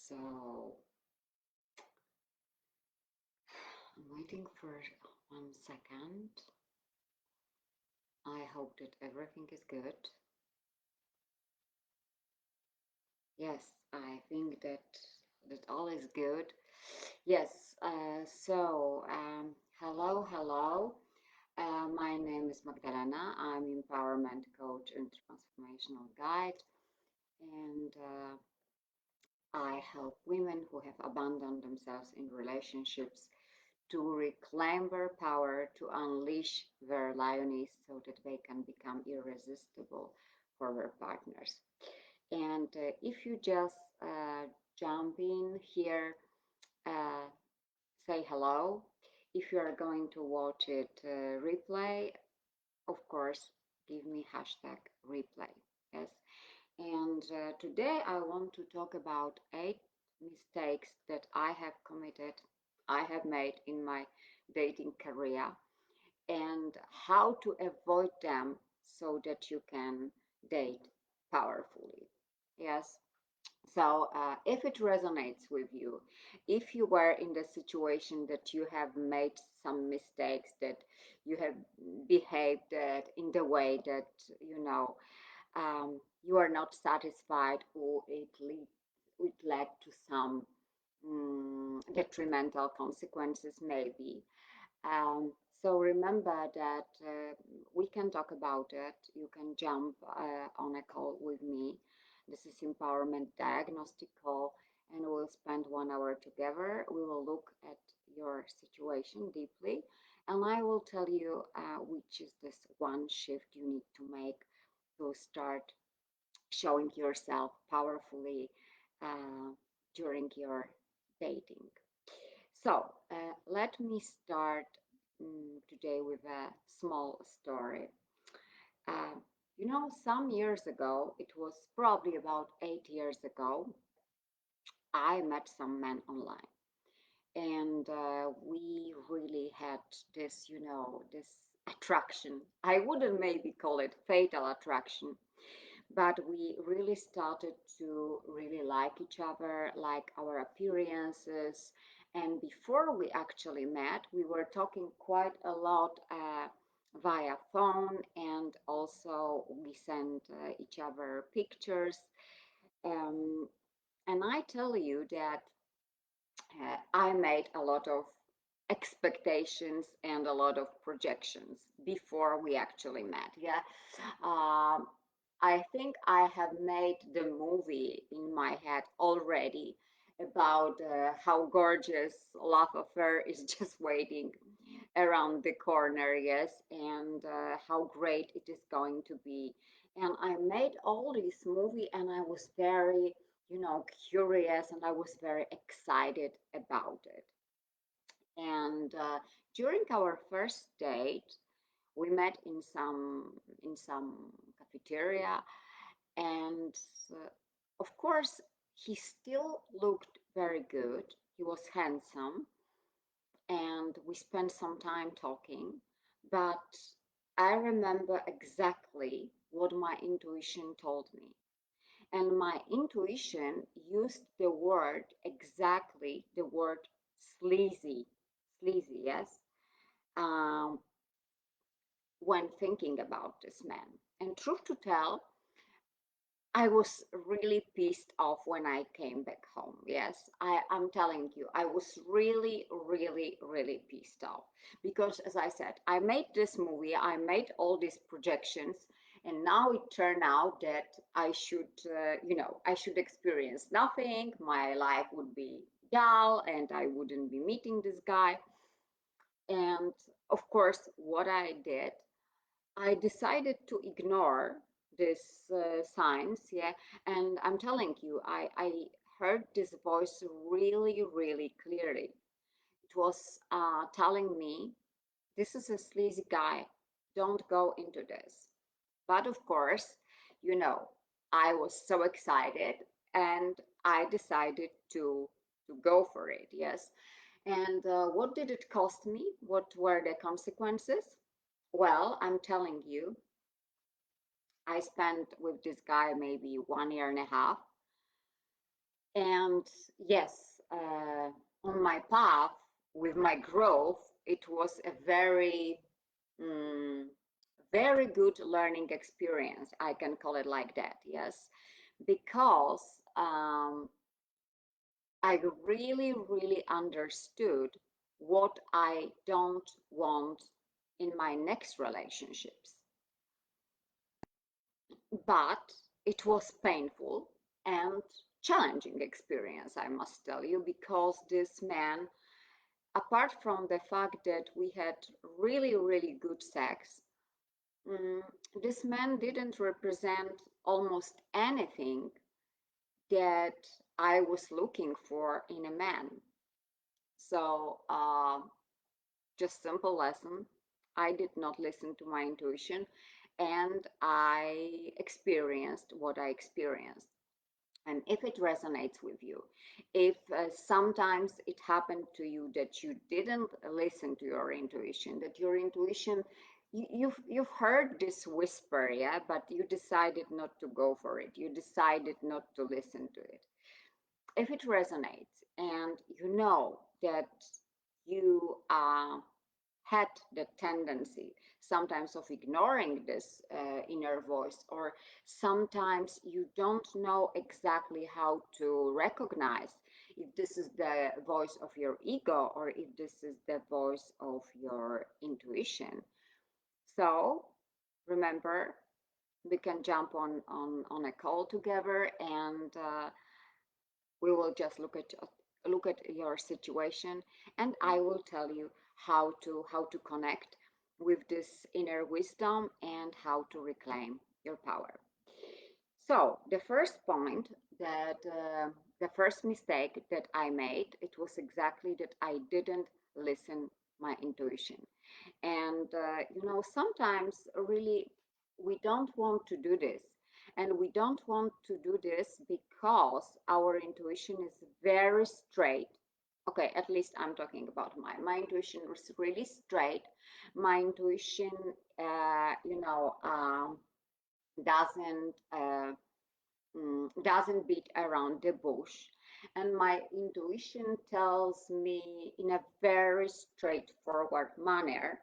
So I'm waiting for 1 second. I hope that everything is good. Yes, I think that all is good. Yes. Hello. My name is Magdalena. I'm empowerment coach and transformational guide, and I help women who have abandoned themselves in relationships to reclaim their power, to unleash their lioness so that they can become irresistible for their partners. And if you just jump in here, uh, say hello. If you are going to watch it replay, of course, give me hashtag replay. Yes. And today I want to talk about 8 mistakes that I have committed, I have made in my dating career, and how to avoid them so that you can date powerfully. Yes. So, if it resonates with you, if you were in the situation that you have made some mistakes, that you have behaved in the way that you are not satisfied, or it led to some detrimental consequences, maybe. Um, so remember that we can talk about it. You can jump on a call with me. This is empowerment diagnostic call, and we'll spend 1 hour together. We will look at your situation deeply, and I will tell you which is this one shift you need to make to start showing yourself powerfully uh, during your dating. So, let me start today with a small story. Uh, some years ago, it was probably about 8 years ago, I met some men online. And we really had this attraction. I wouldn't maybe call it fatal attraction, but we really started to really like each other, like our appearances. And before we actually met, we were talking quite a lot via phone, and also we sent each other pictures. Um, and I tell you that I made a lot of expectations and a lot of projections before we actually met. Yeah. Um, I think I have made the movie in my head already about how gorgeous love affair is just waiting around the corner, yes, and how great it is going to be. And I made all this movie, and I was very, curious, and I was very excited about it. And during our first date, we met in some cafeteria, and of course he still looked very good. He was handsome, and we spent some time talking. But I remember exactly what my intuition told me, and my intuition used the word, exactly the word, sleazy. Sleazy, yes. um, when thinking about this man. And truth to tell, I was really pissed off when I came back home. Yes, I'm telling you, I was really, really, really pissed off. Because, as I said, I made this movie, I made all these projections, and now it turned out that I should experience nothing. My life would be dull, and I wouldn't be meeting this guy. And of course, what I did, I decided to ignore this signs, yeah. And I'm telling you, I heard this voice really, really clearly. It was telling me, this is a sleazy guy. Don't go into this. But of course, you know, I was so excited, and I decided to go for it. Yes. And what did it cost me? What were the consequences? Well, I'm telling you, I spent with this guy maybe 1 year and a half. And yes, on my path with my growth, it was a mm, very good learning experience. I can call it like that, yes, because I really understood what I don't want in my next relationships. But it was painful and challenging experience, I must tell you, because this man, apart from the fact that we had really good sex, mm, this man didn't represent almost anything that I was looking for in a man. So, just simple lesson. I did not listen to my intuition and I experienced what I experienced. And if it resonates with you, if sometimes it happened to you that you didn't listen to your intuition, that your intuition, you've heard this whisper, yeah, but you decided not to go for it. You decided not to listen to it. If it resonates and you know that you had the tendency sometimes of ignoring this inner voice, or sometimes you don't know exactly how to recognize if this is the voice of your ego or if this is the voice of your intuition. So remember, we can jump on a call together and we will just look at your situation, and I will tell you how to connect with this inner wisdom and how to reclaim your power. So the first point, that the first mistake that I made, it was exactly that I didn't listen my intuition. And sometimes really we don't want to do this, and we don't want to do this because our intuition is very straight. Okay, at least I'm talking about my intuition was really straight. My intuition doesn't doesn't beat around the bush, and my intuition tells me in a very straightforward manner,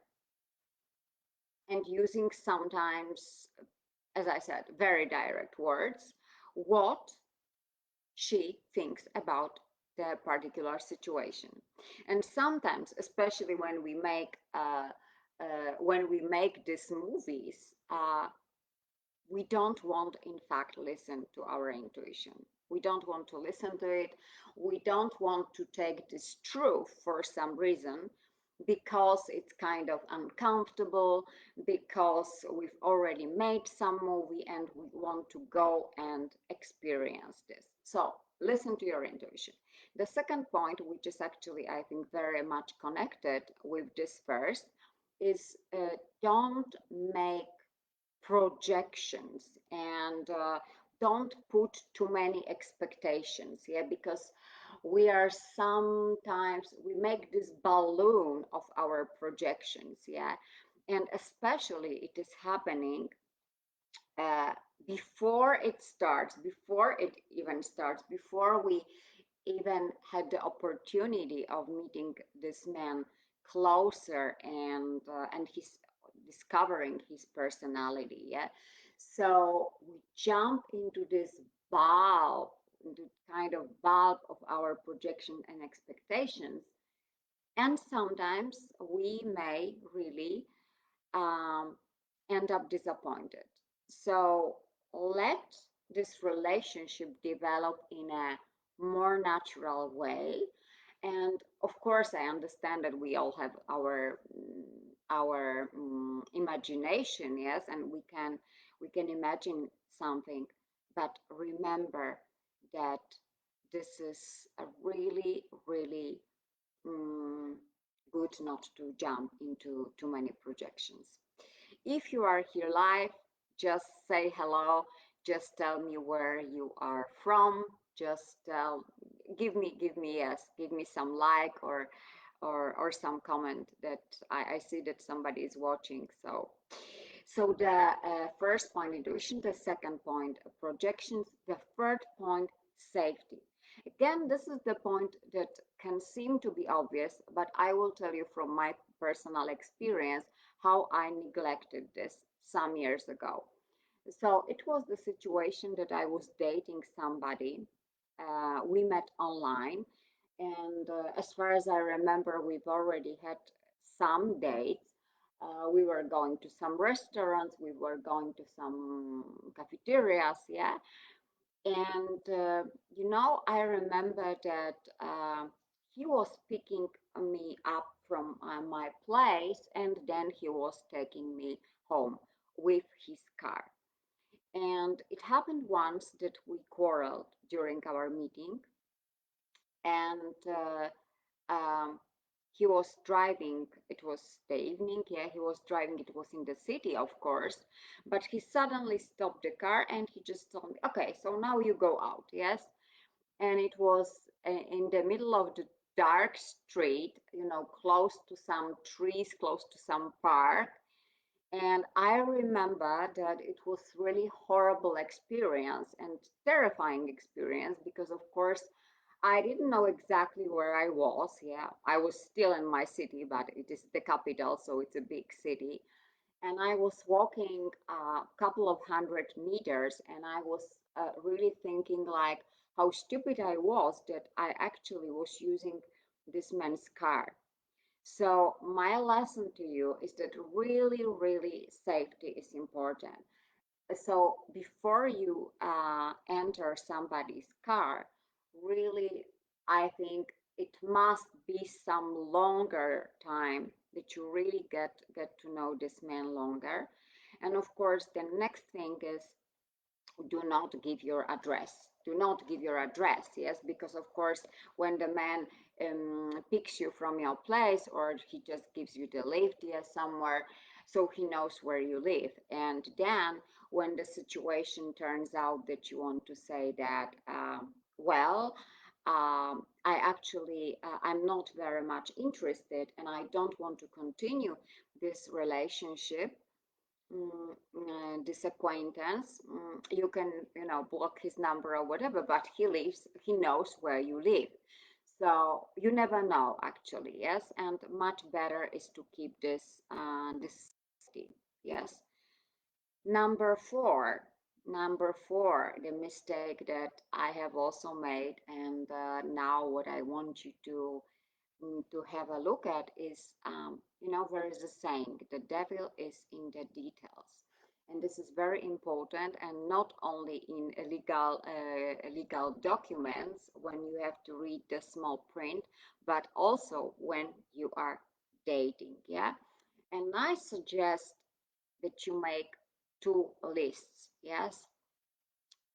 and using sometimes, as I said, very direct words, what she thinks about the particular situation. And sometimes, especially when we make these movies, we don't want, in fact, listen to our intuition. We don't want to listen to it. We don't want to take this truth for some reason, because it's kind of uncomfortable, because we've already made some movie and we want to go and experience this. So listen to your intuition. The second point, which is actually, I think, very much connected with this first, is don't make projections, and don't put too many expectations, yeah, because we are sometimes, we make this balloon of our projections, yeah, and especially it is happening uh, before it starts, before it even starts, before we even had the opportunity of meeting this man closer, and he's discovering his personality, yeah. So we jump into this bulb, into kind of bulb of our projection and expectations, and sometimes we may really um, end up disappointed. So let this relationship develop in a more natural way. And of course, I understand that we all have our imagination, yes, and we can imagine something, but remember that this is a really mm, good not to jump into too many projections. If you are here live, just say hello. Just tell me where you are from. Just give me yes, give me some like, or some comment that I see that somebody is watching. So the first point, intuition. The second point, projections. The third point, safety. Again, this is the point that can seem to be obvious, but I will tell you from my personal experience how I neglected this some years ago. So it was the situation that I was dating somebody. We met online, and as far as I remember, we've already had some dates. We were going to some restaurants, we were going to some cafeterias, yeah. And I remember that he was picking me up from my place, and then he was taking me home with his car. And it happened once that we quarreled during our meeting, and he was driving. It was the evening, yeah, he was driving. It was in the city, of course, but he suddenly stopped the car and he just told me, okay, so now you go out, yes. And it was in the middle of the dark street, close to some trees, close to some park. And I remember that it was really horrible experience and terrifying experience because, of course, I didn't know exactly where I was. Yeah, I was still in my city, but it is the capital, so it's a big city. And I was walking a couple of 100 meters, and I was really thinking like how stupid I was that I actually was using this man's car. So my lesson to you is that really, really safety is important. So before you enter somebody's car, really, I think it must be some longer time that you really get to know this man longer. And of course, the next thing is do not give your address. Do not give your address, yes, because of course, when the man picks you from your place or he just gives you the lift, yes, somewhere, so he knows where you live. And then when the situation turns out that you want to say that, well, I actually, I'm not very much interested and I don't want to continue this relationship, this acquaintance, you can, block his number or whatever, but he knows where you live. So you never know, actually, yes. And much better is to keep this safety, yes. Number four, the mistake that I have also made, and now what I want you to have a look at is, there is a saying, the devil is in the details. And this is very important, and not only in legal documents when you have to read the small print, but also when you are dating, yeah. And I suggest that you make two lists, yes.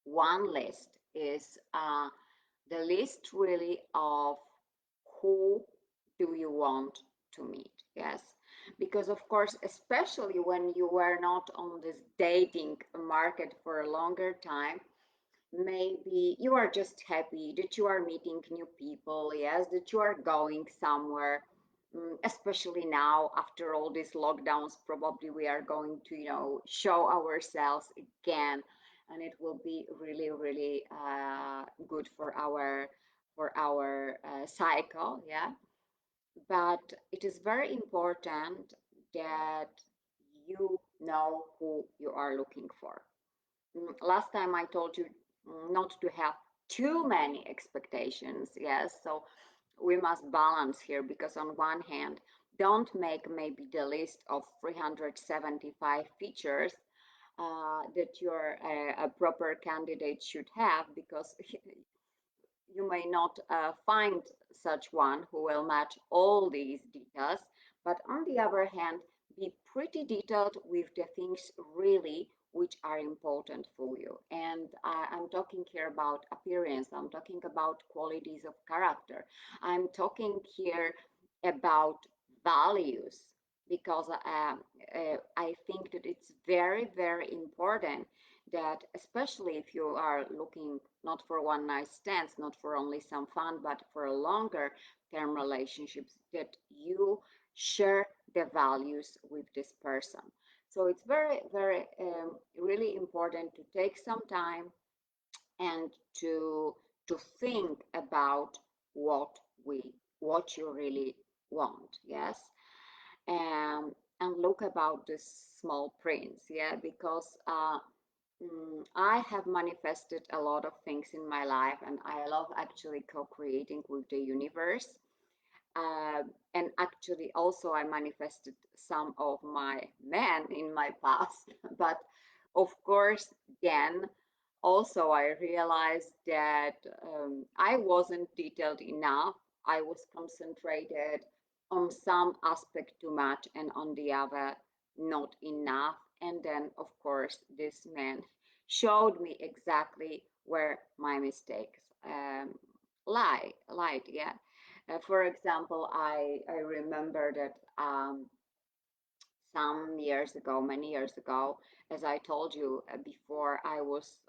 One list is the list really of who do you want to meet, yes. Because of course, especially when you were not on this dating market for a longer time, maybe you are just happy that you are meeting new people, yes, that you are going somewhere. Especially now after all these lockdowns, probably we are going to, show ourselves again, and it will be really, really good for our cycle, yeah. But it is very important that you know who you are looking for. Last time I told you not to have too many expectations. Yes, so we must balance here because on one hand, don't make maybe the list of 375 features that your a proper candidate should have, because you may not find such one who will match all these details. But on the other hand, be pretty detailed with the things really which are important for you. And I'm talking here about appearance, I'm talking about qualities of character, I'm talking here about values, because I think that it's very, very important that, especially if you are looking not for one night stands, not for only some fun, but for a longer term relationships, that you share the values with this person. So it's very, very really important to take some time and to to think about what we what you really want. Yes. And look about the small prints. Yeah, because I have manifested a lot of things in my life, and I love actually co-creating with the universe. And actually, also, I manifested some of my men in my past. But of course, then also I realized that I wasn't detailed enough. I was concentrated on some aspect too much and on the other not enough. And then, of course, this man showed me exactly where my mistakes lied. Yeah. For example, I remember that some years ago, many years ago, as I told you before, I was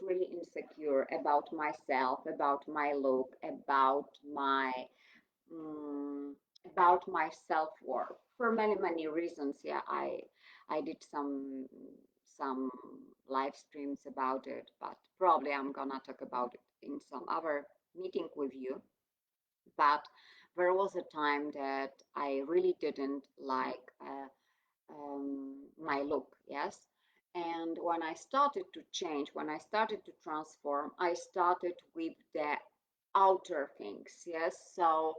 really insecure about myself, about my look, mm, about my self-worth for many reasons. Yeah, I did some live streams about it, but probably I'm gonna talk about it in some other meeting with you. But there was a time that I really didn't like my look. Yes. And when I started to change, when I started to transform, I started with the outer things. Yes. So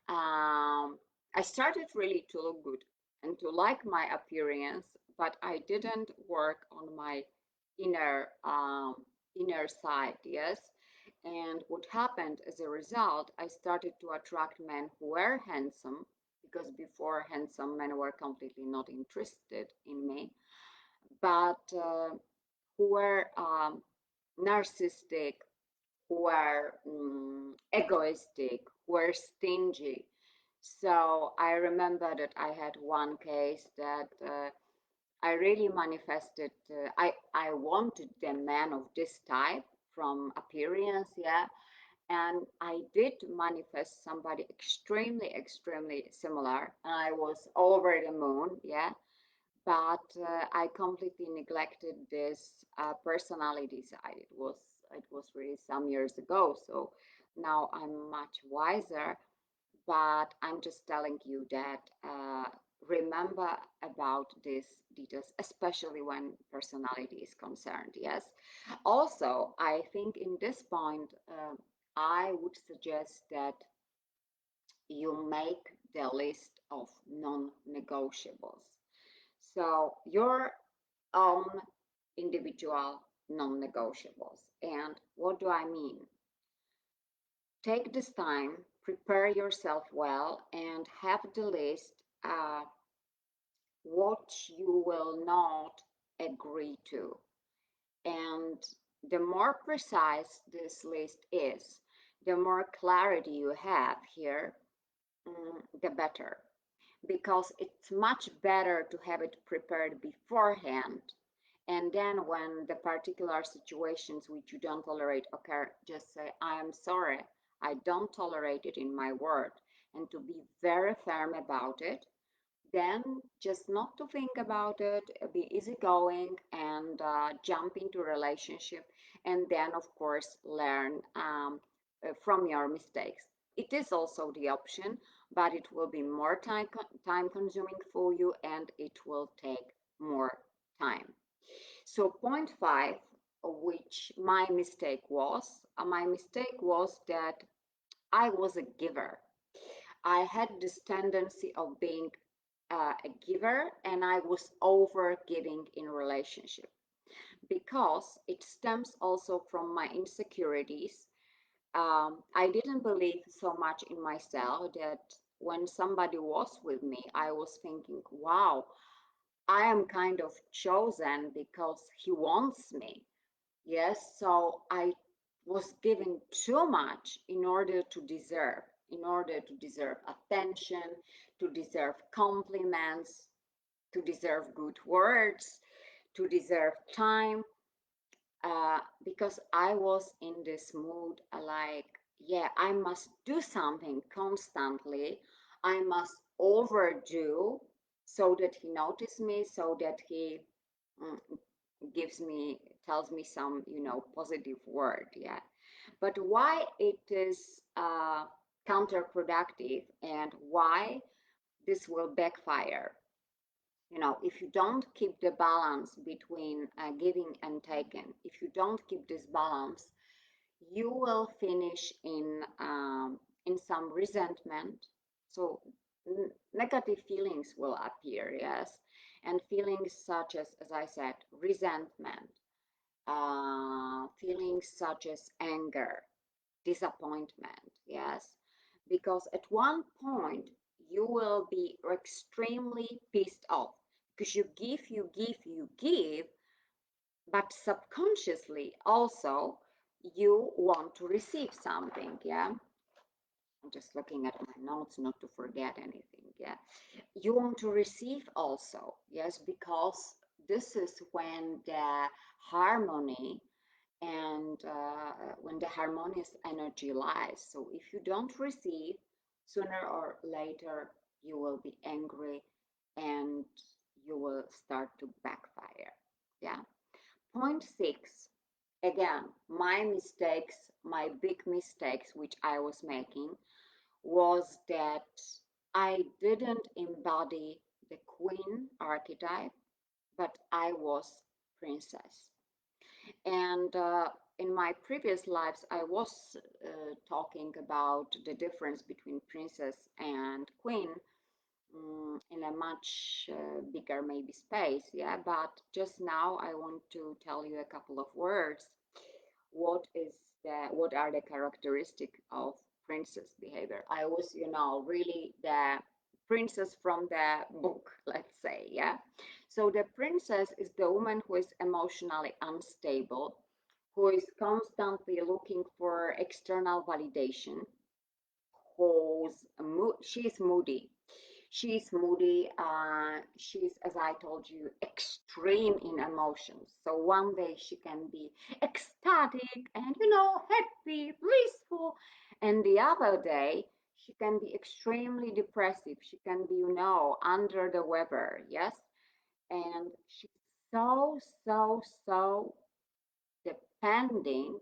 I started really to look good and to like my appearance, but I didn't work on my inner inner side. Yes. And what happened as a result, I started to attract men who were handsome, because before handsome men were completely not interested in me, but who were narcissistic, who were egoistic, who were stingy. So I remember that I had one case that I really manifested. I wanted the man of this type from appearance, yeah, and I did manifest somebody extremely similar, and I was over the moon, yeah. But I completely neglected this personality side. It was really some years ago, so now I'm much wiser. But I'm just telling you that remember about these details, especially when personality is concerned. Yes. Also, I think in this point, I would suggest that you make the list of non-negotiables. So your own individual non-negotiables. And what do I mean? Take this time, prepare yourself well, and have the list what you will not agree to. And the more precise this list is, the more clarity you have here, the better. Because it's much better to have it prepared beforehand. And then when the particular situations which you don't tolerate occur, just say, I am sorry, I don't tolerate it in my word. And to be very firm about it, then just not to think about it, be easygoing and jump into relationship. And then, of course, learn from your mistakes. It is also the option, but it will be more time consuming for you, and it will take more time. So point five, which my mistake was that I was a giver. I had this tendency of being a giver, and I was over giving in relationship, because it stems also from my insecurities. I didn't believe so much in myself that when somebody was with me, I was thinking, wow, I am kind of chosen because he wants me. Yes, so I was giving too much in order to deserve attention, to deserve compliments, to deserve good words, to deserve time, because I was in this mood like, yeah, I must do something constantly. I must overdo so that he notices me, so that he mm, gives me tells me some, positive word. Yeah. But why it is counterproductive and why this will backfire? If you don't keep the balance between giving and taking, if you don't keep this balance, you will finish in some resentment. So negative feelings will appear, yes, and feelings such as I said, resentment, feelings such as anger, disappointment, yes, because at one point you will be extremely pissed off because you give, but subconsciously also you want to receive something. Yeah, I'm just looking at my notes not to forget anything. Yeah, you want to receive also, yes, because this is when the harmony and when the harmonious energy lies. So if you don't receive, sooner or later you will be angry and you will start to backfire. Yeah. Point six, again, my mistakes, my big mistakes which I was making was that I didn't embody the queen archetype, but I was princess. And in my previous lives, I was talking about the difference between princess and queen, in a much bigger maybe space. Yeah, but just now I want to tell you a couple of words. What are the characteristics of princess behavior? I was, really the princess from the book, let's say. Yeah. So the princess is the woman who is emotionally unstable, who is constantly looking for external validation, she's moody. She's moody. She's, as I told you, extreme in emotions. So one day she can be ecstatic and, happy, blissful. And the other day she can be extremely depressive. She can be, under the weather. Yes. And she's so, so, so depending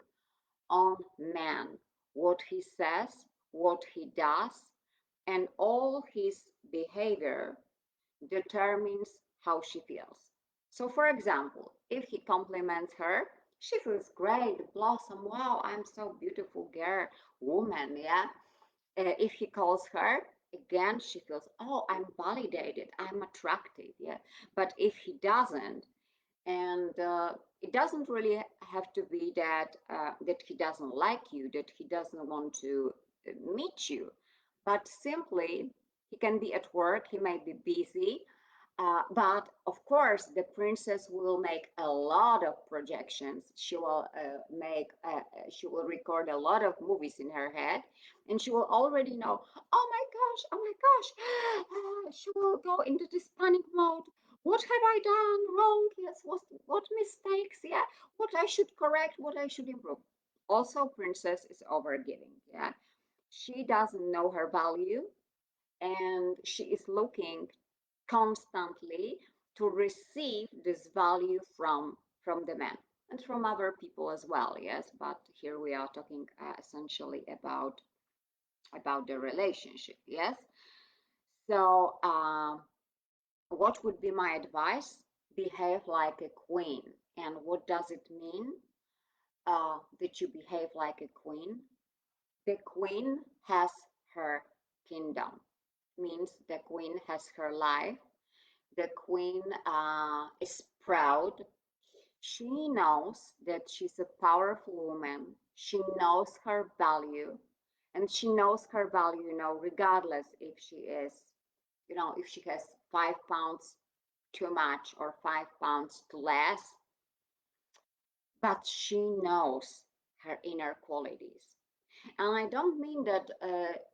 on man, what he says, what he does, and all his behavior determines how she feels. So, for example, if he compliments her, she feels great, blossom, wow, I'm so beautiful girl, woman, yeah. If he calls her, again, she feels, oh, I'm validated, I'm attractive, yeah. But if he doesn't, and it doesn't really have to be that he doesn't like you, that he doesn't want to meet you, but simply he can be at work, he may be busy, but of course the princess will make a lot of projections. She will record a lot of movies in her head, and she will already know, oh my gosh, oh my gosh. She will go into this panic mode. What have I done wrong? Yes, what mistakes? Yeah, what I should correct, what I should improve. Also, princess is overgiving. Yeah, she doesn't know her value, and she is looking constantly to receive this value from the man and from other people as well. Yes, but here we are talking essentially about the relationship. Yes. So what would be my advice? Behave like a queen. And what does it mean that you behave like a queen? The queen has her kingdom, means the queen has her life. The queen is proud. She knows that she's a powerful woman. She knows her value, and she knows her value, regardless if she is, if she has 5 pounds too much or 5 pounds too less, but she knows her inner qualities. And I don't mean that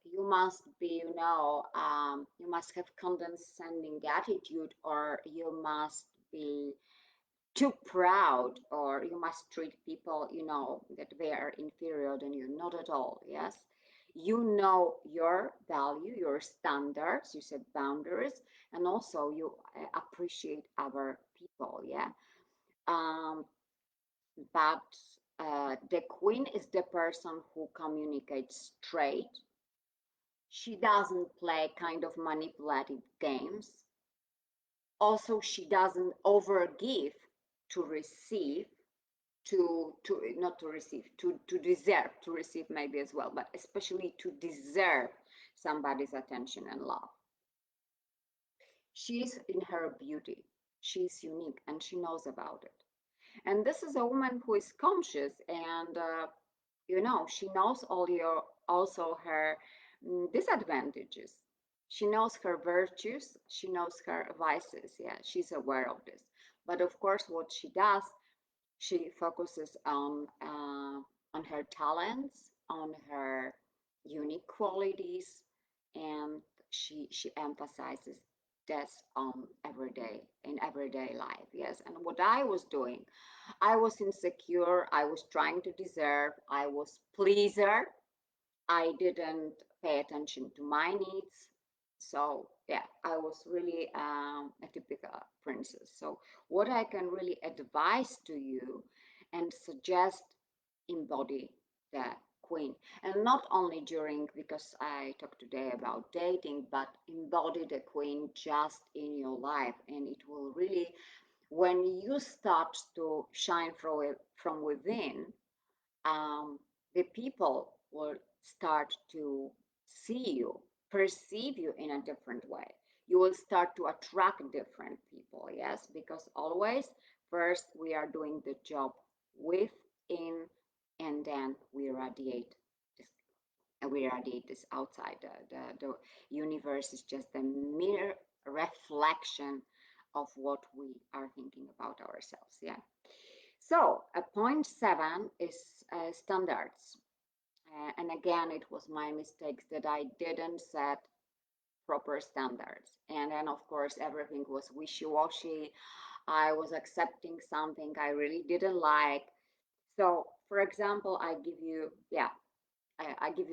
you must be, you must have condescending attitude, or you must be too proud, or you must treat people, that they are inferior than you. Not at all. Yes. You know your value, your standards, you set boundaries, and also you appreciate other people. Yeah. Um, but the queen is the person who communicates straight. She doesn't play kind of manipulative games. Also, she doesn't overgive to receive, to not to receive, to deserve, to receive maybe as well, but especially to deserve somebody's attention and love. She's in her beauty. She's unique and she knows about it. And this is a woman who is conscious and she knows also her disadvantages. She knows her virtues, she knows her vices. Yeah, she's aware of this. But of course, what she does, she focuses on her talents, on her unique qualities, and she emphasizes this on everyday life. Yes, and what I was doing, I was insecure, I was trying to deserve, I was pleaser, I didn't pay attention to my needs. So yeah, I was really a typical princess. So what I can really advise to you and suggest, embody the queen, and not only during, because I talked today about dating, but embody the queen just in your life, and it will really, when you start to shine from within, um, the people will start to see you, perceive you in a different way. You will start to attract different people, yes, because always first we are doing the job within, and then this. We radiate this outside. The universe is just a mere reflection of what we are thinking about ourselves. Yeah. So, point seven is standards. And again, it was my mistakes that I didn't set proper standards. And then, of course, everything was wishy washy. I was accepting something I really didn't like. So, for example, I give you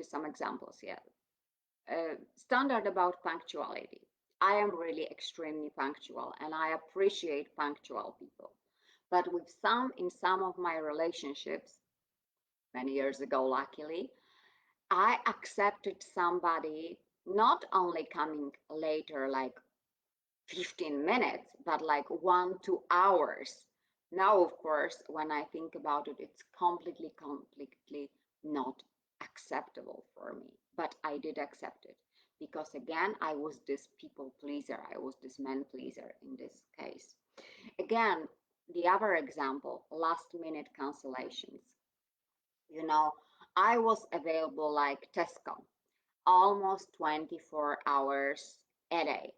some examples. Yeah. Standard about punctuality. I am really extremely punctual and I appreciate punctual people. But in some of my relationships, many years ago, luckily, I accepted somebody not only coming later, like 15 minutes, but like 1, 2 hours. Now, of course, when I think about it, it's completely not acceptable for me. But I did accept it because, again, I was this people pleaser. I was this man pleaser in this case. Again, the other example, last minute cancellations. You know, I was available like Tesco, almost 24 hours a day.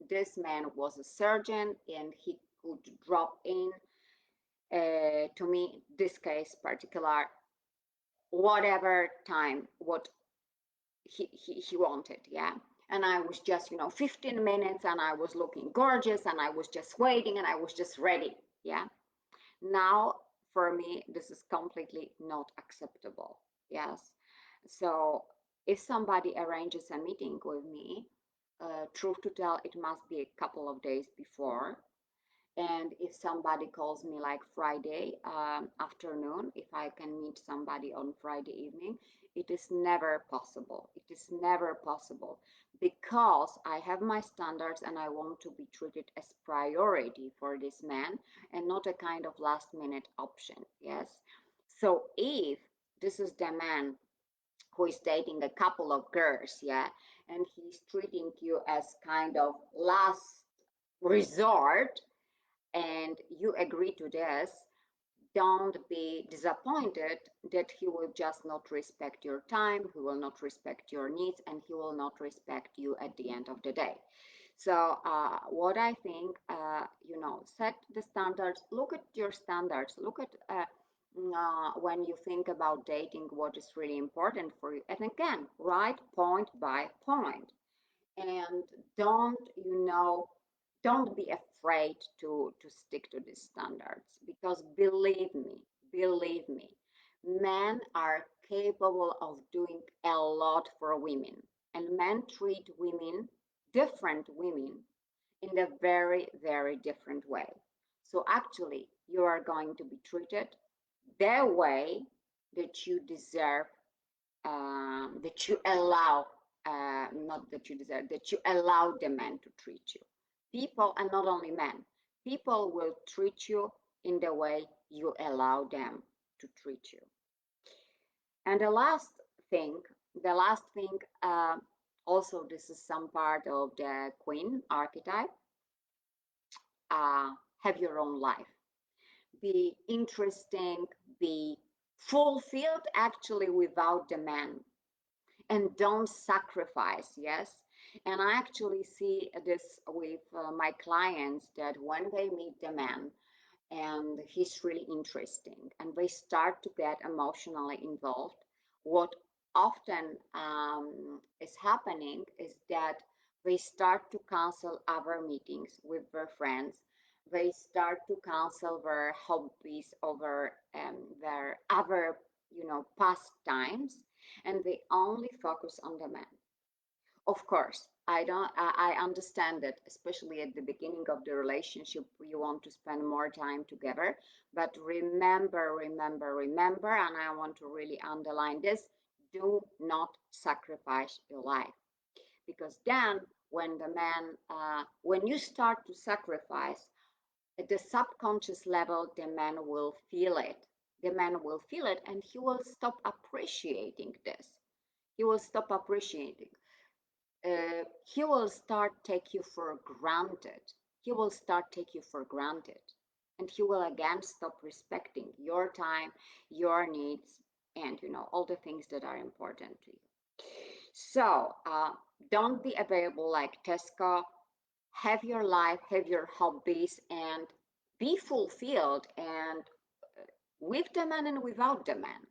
This man was a surgeon and he could drop in to me, this case particular, whatever time, what he wanted. Yeah. And I was just, 15 minutes and I was looking gorgeous and I was just waiting and I was just ready. Yeah. Now, for me, this is completely not acceptable. Yes. So if somebody arranges a meeting with me, truth to tell, it must be a couple of days before. And if somebody calls me like Friday afternoon, if I can meet somebody on Friday evening, it is never possible. It is never possible because I have my standards and I want to be treated as priority for this man and not a kind of last minute option. Yes. So if this is the man who is dating a couple of girls, yeah, and he's treating you as kind of last resort, and you agree to this, don't be disappointed that he will just not respect your time, he will not respect your needs, and he will not respect you at the end of the day. So, what I think, set the standards, look at your standards, look at when you think about dating, what is really important for you. And again, write point by point and don't don't be afraid to stick to these standards because believe me, men are capable of doing a lot for women, and men treat different women in a very different way. So actually you are going to be treated the way that you deserve, that you allow, not that you deserve, that you allow the men to treat you. People, and not only men, people will treat you in the way you allow them to treat you. And thing, the last thing, also this is some part of the queen archetype, have your own life. Be interesting, be fulfilled actually without the man, and don't sacrifice, yes. And I actually see this with my clients, that when they meet the man and he's really interesting and they start to get emotionally involved, what often is happening is that they start to cancel other meetings with their friends. They start to cancel their hobbies over their other, pastimes, and they only focus on the man. Of course, I understand that, especially at the beginning of the relationship, you want to spend more time together. But remember, remember, remember, and I want to really underline this: do not sacrifice your life, because then, when when you start to sacrifice at the subconscious level, the man will feel it. The man will feel it, and he will stop appreciating this. He will stop appreciating. He will start take you for granted. He will start take you for granted, and he will again stop respecting your time, your needs, and all the things that are important to you. So don't be available like Tesco. Have your life, have your hobbies, and be fulfilled, and with the man and without the man.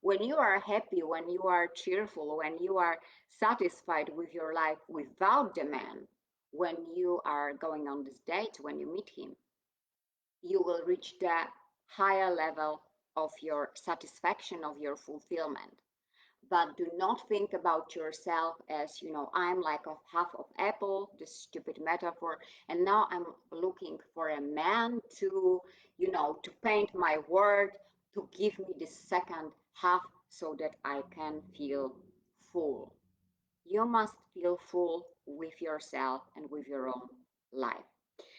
When you are happy, when you are cheerful, when you are satisfied with your life without the man, when you are going on this date, when you meet him, you will reach the higher level of your satisfaction, of your fulfillment. But do not think about yourself as, I'm like a half of apple, this stupid metaphor, and now I'm looking for a man to, to paint my world, to give me this second half so that I can feel full. You must feel full with yourself and with your own life.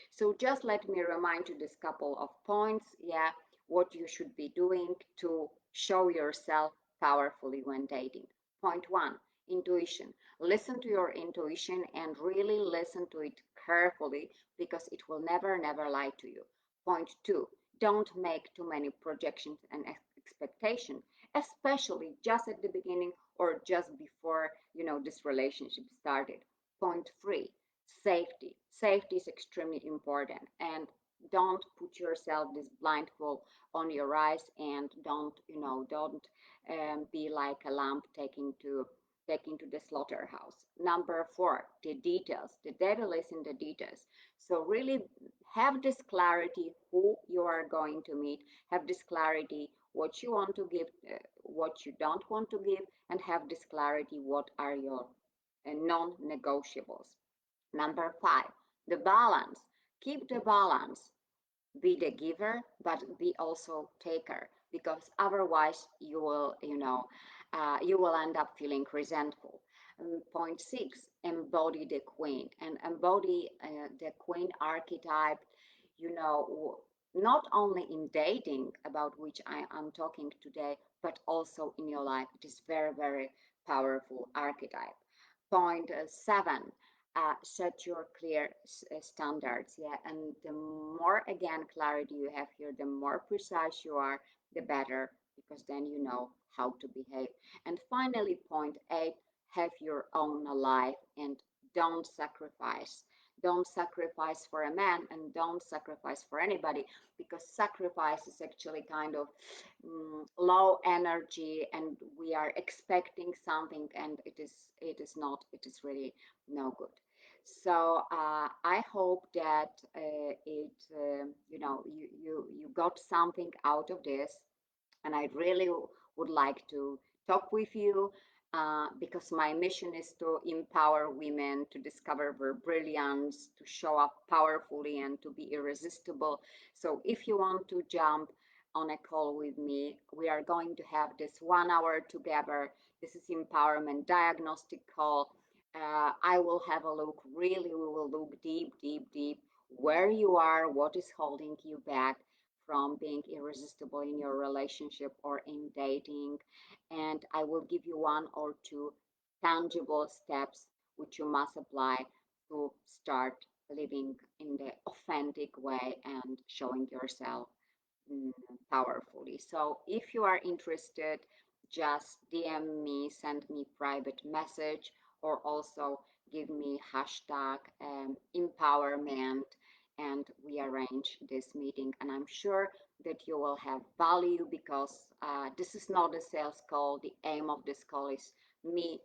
So just let me remind you this couple of points, yeah, what you should be doing to show yourself powerfully when dating. Point one, intuition. Listen to your intuition and really listen to it carefully, because it will never, never lie to you. Point two, don't make too many projections and expectations, especially just at the beginning or just before, this relationship started. Point three, safety. Safety is extremely important, and don't put yourself this blindfold on your eyes, and don't be like a lamb taking to the slaughterhouse. Number four, the details. The devil is in the details. So really have this clarity who you are going to meet, have this clarity what you want to give, what you don't want to give, and have this clarity what are your non-negotiables. Number five, the balance. Keep the balance. Be the giver, but be also taker, because otherwise you will end up feeling resentful. Point six, embody the queen, and embody the queen archetype, not only in dating, about which I am talking today, but also in your life. It is very, very powerful archetype. Point seven, set your clear standards, yeah, and the more again clarity you have here, the more precise you are, the better, because then you know how to behave. And finally, point eight, have your own life, and don't sacrifice. Don't sacrifice for a man, and don't sacrifice for anybody, because sacrifice is actually kind of low energy, and we are expecting something, and it is not, it is really no good. So I hope that you got something out of this, and I really would like to talk with you, because my mission is to empower women to discover their brilliance, to show up powerfully, and to be irresistible. So if you want to jump on a call with me. We are going to have this 1 hour together. This is empowerment diagnostic call. I will have a look, really, we will look deep, deep, deep where you are, what is holding you back from being irresistible in your relationship or in dating. And I will give you 1 or 2 tangible steps which you must apply to start living in the authentic way and showing yourself mm, powerfully. So if you are interested, just DM me, send me private message, or also give me hashtag empowerment, and we arrange this meeting. And I'm sure that you will have value because this is not a sales call. The aim of this call is me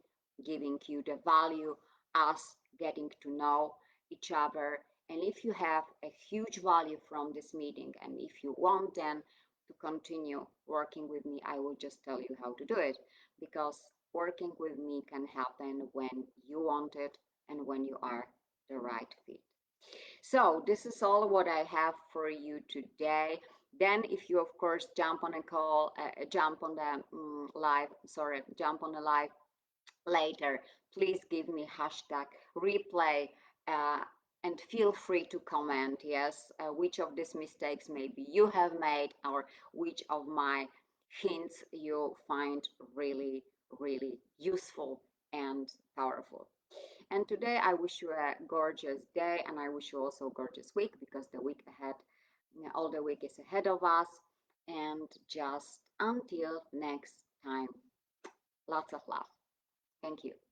giving you the value, us getting to know each other. And if you have a huge value from this meeting, and if you want then to continue working with me, I will just tell you how to do it, because working with me can happen when you want it and when you are the right fit. So this is all what I have for you today. Then if you of course jump on a call, jump on the live, sorry, jump on the live later, please give me hashtag replay, uh, and feel free to comment, yes, which of these mistakes maybe you have made, or which of my hints you find really, really useful and powerful. And today I wish you a gorgeous day, and I wish you also a gorgeous week, because the week ahead, all the week is ahead of us. And just until next time, lots of love. Thank you.